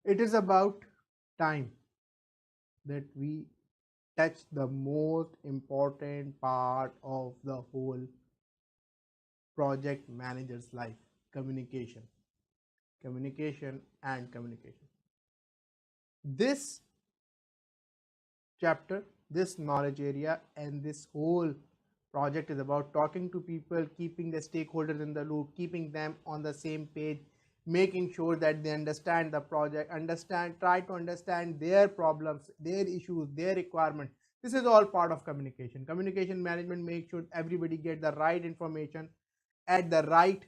It is about time that we touch the most important part of the whole project manager's life: communication. Communication and communication. This chapter, this knowledge area, and this whole project is about talking to people, keeping the stakeholders in the loop, keeping them on the same page, making sure that they understand the project, try to understand their problems, their issues, their requirements. This is all part of communication. Communication management makes sure everybody gets the right information at the right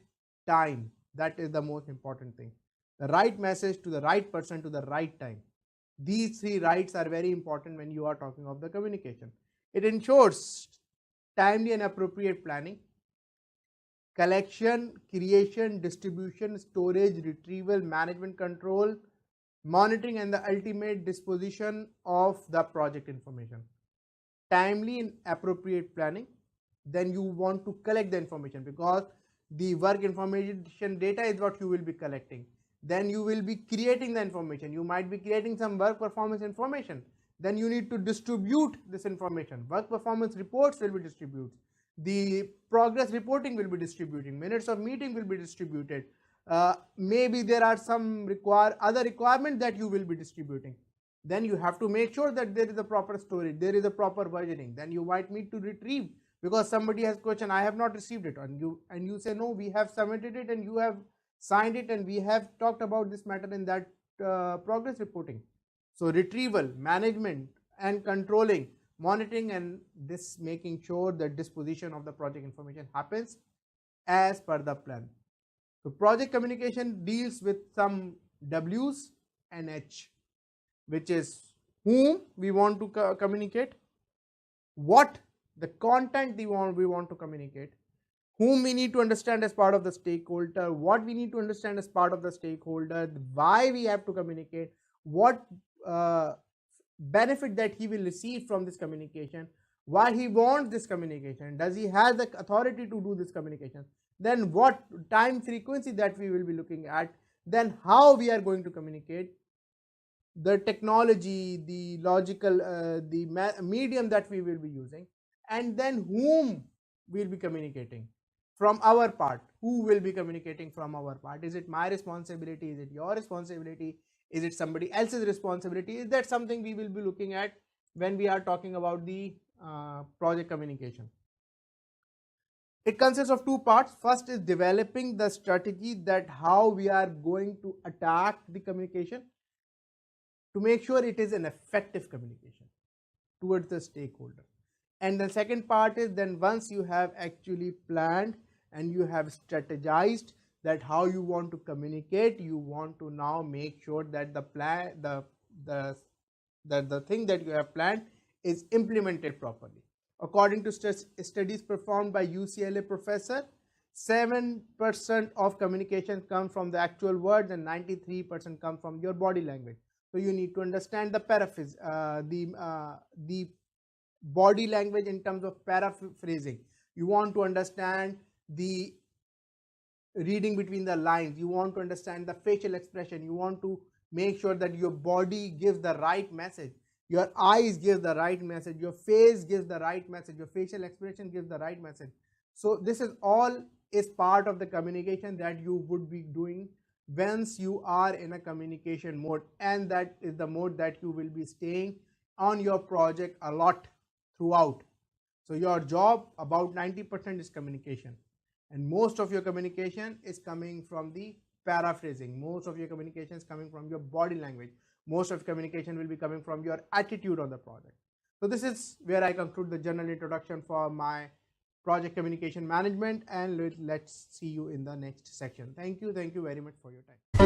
time. That is the most important thing. The right message to the right person to the right time. These three rights are very important when you are talking of the communication. It ensures timely and appropriate planning, collection, creation, distribution, storage, retrieval, management control, monitoring, and the ultimate disposition of the project information. Timely and appropriate planning. Then you want to collect the information, because the work information data is what you will be collecting. Then you will be creating the information. You might be creating some work performance information. Then you need to distribute this information. Work performance reports will be distributed. The progress reporting will be distributed. Minutes of meeting will be distributed. Maybe there are some other requirements that you will be distributing. Then you have to make sure that there is a proper storage, there is a proper versioning. Then you might need to retrieve, because somebody has question, I have not received it, and you say, no, we have submitted it and you have signed it and we have talked about this matter in that progress reporting. So retrieval, management and controlling, monitoring, and this making sure that disposition of the project information happens as per the plan. So project communication deals with some W's and H, which is whom we want to communicate, what the content we want to communicate, whom we need to understand as part of the stakeholder, what we need to understand as part of the stakeholder, why we have to communicate, what benefit that he will receive from this communication, why he wants this communication, does he have the authority to do this communication, then what time frequency that we will be looking at, then how we are going to communicate, the technology, the logical, the medium that we will be using, and then whom we will be communicating from our part. Who will be communicating from our part? Is it my responsibility? Is it your responsibility? Is it somebody else's responsibility? Is that something we will be looking at when we are talking about the project communication? It consists of two parts. First is developing the strategy, that how we are going to attack the communication to make sure it is an effective communication towards the stakeholder. And the second part is, then once you have actually planned and you have strategized that how you want to communicate, you want to now make sure that the plan, the thing that you have planned is implemented properly. According to studies performed by UCLA professor, 7% of communication comes from the actual words and 93% come from your body language. So you need to understand the the body language in terms of paraphrasing. You want to understand the reading between the lines. You want to understand the facial expression. You want to make sure that your body gives the right message. Your eyes give the right message. Your face gives the right message. Your facial expression gives the right message. So this is all is part of the communication that you would be doing once you are in a communication mode, and that is the mode that you will be staying on your project a lot throughout. So your job, about 90% is communication, and most of your communication is coming from the paraphrasing. Most of your communication is coming from your body language. Most of communication will be coming from your attitude on the project. So this is where I conclude the general introduction for my project communication management, and let's see you in the next section. Thank you very much for your time.